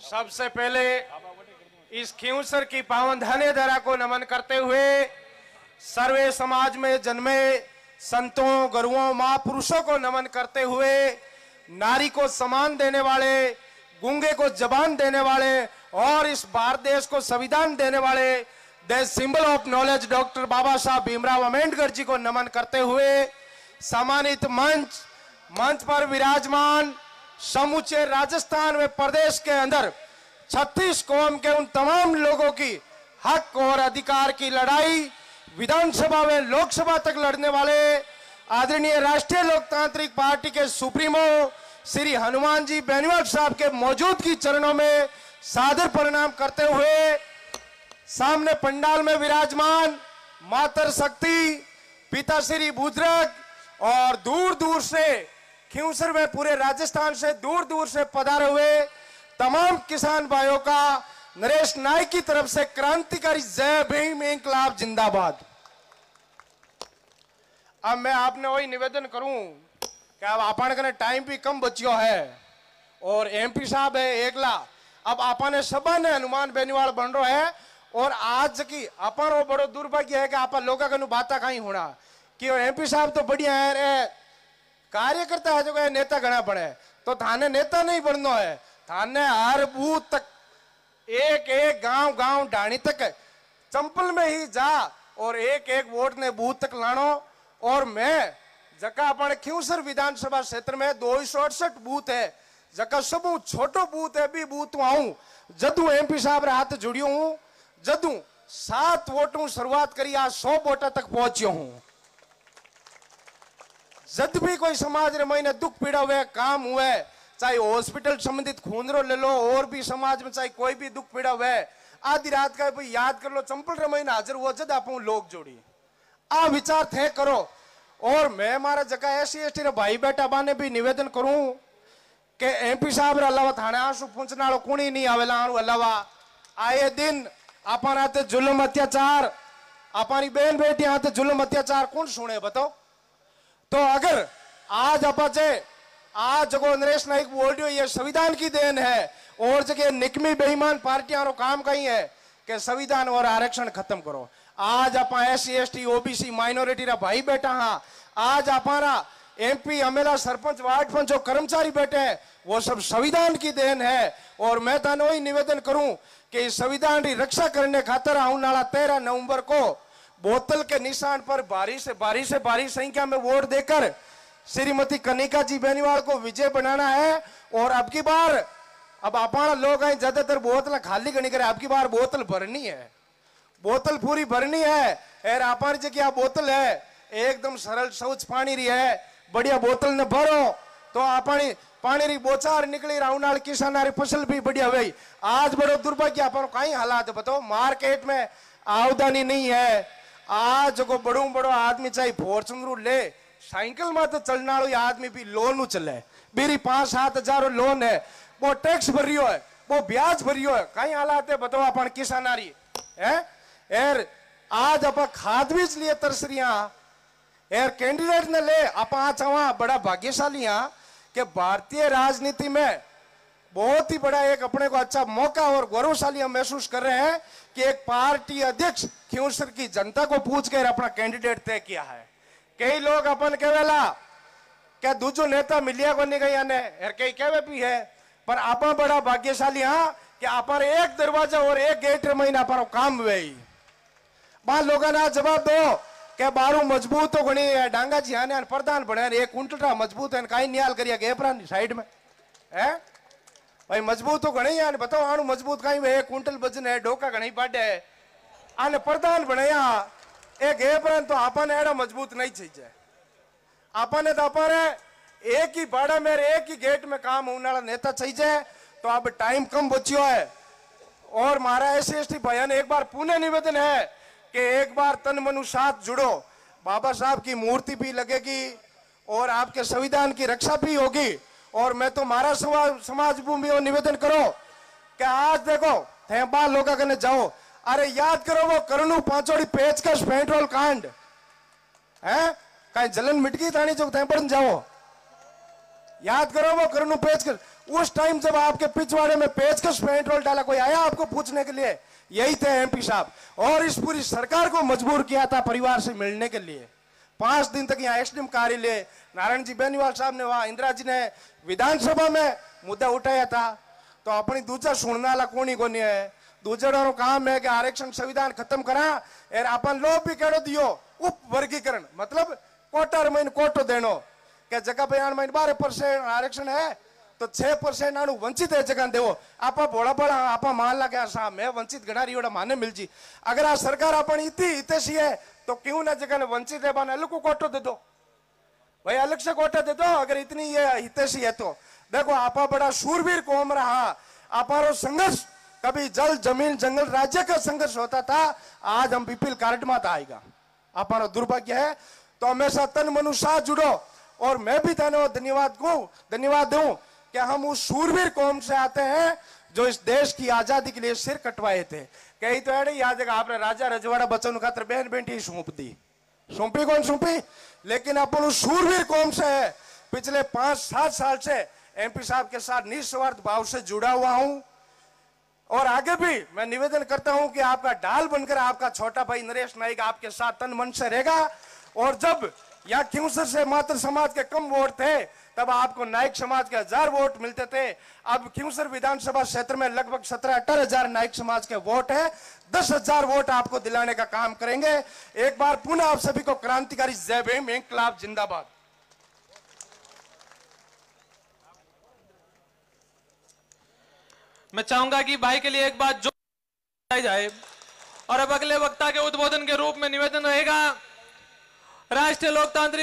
सबसे पहले इस खींवसर की पावन धन्य धरा को नमन करते हुए सर्वे समाज में जन्मे संतों, गुरुओं, महापुरुषों को नमन करते हुए नारी को सम्मान देने वाले, गूंगे को जबान देने वाले और इस भारत देश को संविधान देने वाले the symbol of knowledge doctor Baba Saheb Bhimrao Ambedkar ji को नमन करते हुए सम्मानित मंच पर विराजमान समूचे राजस्थान में प्रदेश के अंदर 36 कौम के उन तमाम लोगों की हक और अधिकार की लड़ाई विधानसभा में लोकसभा तक लड़ने वाले आदरणीय राष्ट्रीय लोकतांत्रिक पार्टी के सुप्रीमो श्री हनुमान जी बेनीवाल साहब के मौजूदगी चरणों में सादर प्रणाम करते हुए सामने पंडाल में विराजमान मातर शक्ति, पिता श्री बुजुर्ग और दूर दूर से खींवसर में पूरे राजस्थान से दूर दूर से पधारे हुए तमाम किसान भाइयों का नरेश नाइक की तरफ से क्रांतिकारी जय भीम इंकलाब जिंदाबाद। अब मैं आपने वही निवेदन करूं कि अब अपन का टाइम भी कम बचियो है और एमपी साहब है एकला, अब अपन सभा ने हनुमान बेनीवाल बन रहा है और आज की अपन वो बड़ो दुर्भाग्य है कि आप लोगों का बात कहीं होना कि एमपी साहब तो बढ़िया है, कार्यकर्ता है जो नेता गणा बने, तो थाने नेता नहीं बनना है, थाने हर बूथ तक एक एक गांव गांव ढाणी तक चंपल में ही जा और एक एक वोट ने बूथ तक लानो। और मैं जका अपने खींवसर विधानसभा क्षेत्र में 268 बूथ है, जका सब छोटो बूथ है भी बूथ आऊं जदू एमपी साहब हाथ जुड़ियो हूं, जदू 7 वोटों शुरुआत करी आज 100 वोटा तक पहुंचियो हूं। जब भी कोई समाज रे महीने दुख पीड़ा हुए काम हुए, चाहे हॉस्पिटल संबंधित खूंदरो ले लो और भी समाज में चाहे कोई भी दुख पीड़ा हुए, आधी रात का भाई याद कर लो चंपल रे महीने हाजिर हुआ जद आप लोग जोड़ी आ विचार थे करो। और मैं हमारा जगह SC/ST रे भाई बेटा बाने भी निवेदन करूं कि एमपी साहब रे अलावा थाने आंसू पूछनालो कोणी नहीं आवेला आनु अलावा आए दिन अपन हाथे जुल्म अत्याचार, अपनी बहन बेटी हाथे जुल्म अत्याचार कौन सुने बताओ। तो अगर आज अपाचे आज जगह नरेश नाइक बोल रही हो ये संविधान की देन है और जगह निकमी बेईमान पार्टियां रो काम कहीं है कि संविधान और आरक्षण खत्म करो। आज अपा SC/ST OBC माइनॉरिटी रा भाई बेटा हाँ, आज अपारा MP अमेला सरपंच वार्ड पंच जो कर्मचारी बैठे हैं वो सब संविधान की देन है। और मैं ताने वही निवेदन करूं कि संविधान की रक्षा करने खातर आने वाला 13 नवंबर को बोतल के निशान पर भारी से संख्या में वोट देकर श्रीमती कनिका जी बेनीवाल को विजय बनाना है। और अब की बार अब अपना लोग हैं ज्यादातर बोतल खाली करनी करे, अब की बार बोतल भरनी है, बोतल पूरी भरनी है। और अपन जगह बोतल है एकदम सरल शौच पानी रही है, बढ़िया बोतल ने भरो तो अपनी पानी री बोचार निकली राउनाल किसान फसल भी बढ़िया हुई। आज बड़ो दुर्भाग्य अपन कहीं हालात बताओ, मार्केट में आवदानी नहीं है। आज को बड़ो बड़ो आदमी चाहे फॉर्चूनर ले साइकिल में तो चलना आदमी भी लोन चले, मेरी 5-7 हजार लोन है, वो टैक्स भर रही है, वो ब्याज भर रही है, कहीं हालात है बताओ अपन किसानारी है। एर आज अपन खाद बीज लिए तरस रही एर कैंडिडेट ने ले अपन चावा बड़ा भाग्यशाली कि भारतीय राजनीति में बहुत ही बड़ा एक अपने को अच्छा मौका और गौरवशाली हम महसूस कर रहे हैं कि एक पार्टी अध्यक्ष खींवसर की जनता को पूछ कर अपना कैंडिडेट तय किया है। कई लोग अपन कहेला क्या दूसरो नेता मिलिया को नहीं गई ने कई कहे भी है, पर आप बड़ा भाग्यशाली हाँ कि अपन एक दरवाजा और एक गेट महीना पर काम हुए बार लोगों ने जवाब दो कि बारू मजबूत तो गणी डांगा जी आने प्रधान बने एक कुंटला मजबूत है कहीं नियाल करिया गेपरा साइड में है भाई मजबूत तो गणी है बताओ आनु मजबूत कहीं एक कुंटल वजन है डोका गणी पाडे है आने प्रधान बने एक गेपरा तो अपन एड़ा मजबूत नहीं चाहिए। अपन तो अपन एक ही बाड़ा में एक ही गेट में काम होने वाला नेता चाहिए। तो अब टाइम कम बचियो है और हमारा SC/ST भाइयों ने एक बार पुनः निवेदन है कि एक बार तन मनु साथ जुड़ो, बाबा साहब की मूर्ति भी लगेगी और आपके संविधान की रक्षा भी होगी। और मैं तो हमारा समाज भूमि और निवेदन करो कि आज देखो थे बार लोग जाओ, अरे याद करो वो करनू पांचोड़ी पेचकश पेट्रोल कांड है कहीं जलन मिट गई थानी चौक थे जाओ, याद करो वो करनू पेचकश उस टाइम जब आपके पिछवाड़े में पेचकस पेट्रोल डाला, कोई आया आपको पूछने के लिए? यही थे एमपी साहब। और इस पूरी सरकार को मजबूर किया था परिवार से मिलने के लिए। 5 दिन तक यहाँ एसडीएम कार्यालय नारायण जी बेनीवाल साहब ने, वहां इंदिरा जी ने विधानसभा में मुद्दा उठाया था। तो अपनी दूसरा सुनने वाला कोनी कोनी है। दूसरा काम है कि आरक्षण संविधान खत्म करा और अपन लोग भी कह दियो उप वर्गीकरण, मतलब कोटा महीने कोटो देनो के जगह बयान महीने 12% आरक्षण है तो 6% आनु वंचित है जगह देवो। आपा बोला बड़ा आपा मान लगा साहब मैं वंचित गणा रही माने मिल जी। अगर आ सरकार अपन इतनी हितैषी है तो क्यों ना जगह वंचित है अलग को कोटो दे दो भाई, अलग से कोटा दे दो अगर इतनी ये हितैषी है तो। देखो आपा बड़ा शूरवीर कौम रहा, आपा संघर्ष कभी जल जमीन जंगल राज्य का संघर्ष होता था, आज हम बीपीएल कार्ड में आएगा। आपा दुर्भाग्य है तो हमेशा तन मनु साथ जुड़ो। और मैं भी धन्यवाद दूं कि हम उस शूरवीर कौम से आते हैं जो इस देश की आजादी के लिए सिर कटवाए थे। कहीं तो है याद है आपने राजा रजवाड़ा बच्चों खातर बहन बेटी सौंप दी, सौंपी कौन सौंपी, लेकिन अपन उस शूरवीर कौम से है। पिछले 5-7 साल से एमपी साहब के साथ निस्वार्थ भाव से जुड़ा हुआ हूं और आगे भी मैं निवेदन करता हूं कि आपका ढाल बनकर आपका छोटा भाई नरेश नाइक आपके साथ तन मन से रहेगा। और जब या क्यूसर से मात्र समाज के कम वोट थे तब आपको नाइक समाज के 1000 वोट मिलते थे। अब क्यूसर विधानसभा क्षेत्र में लगभग 17-18 हजार नाइक समाज के वोट है। 10,000 वोट आपको दिलाने का काम करेंगे। एक बार पुनः आप सभी को क्रांतिकारी जय भीम, इंकलाब जिंदाबाद। मैं चाहूंगा कि भाई के लिए एक बात जो जाए। और अब अगले वक्ता के उद्बोधन के रूप में निवेदन रहेगा राष्ट्रीय लोकतांत्रिक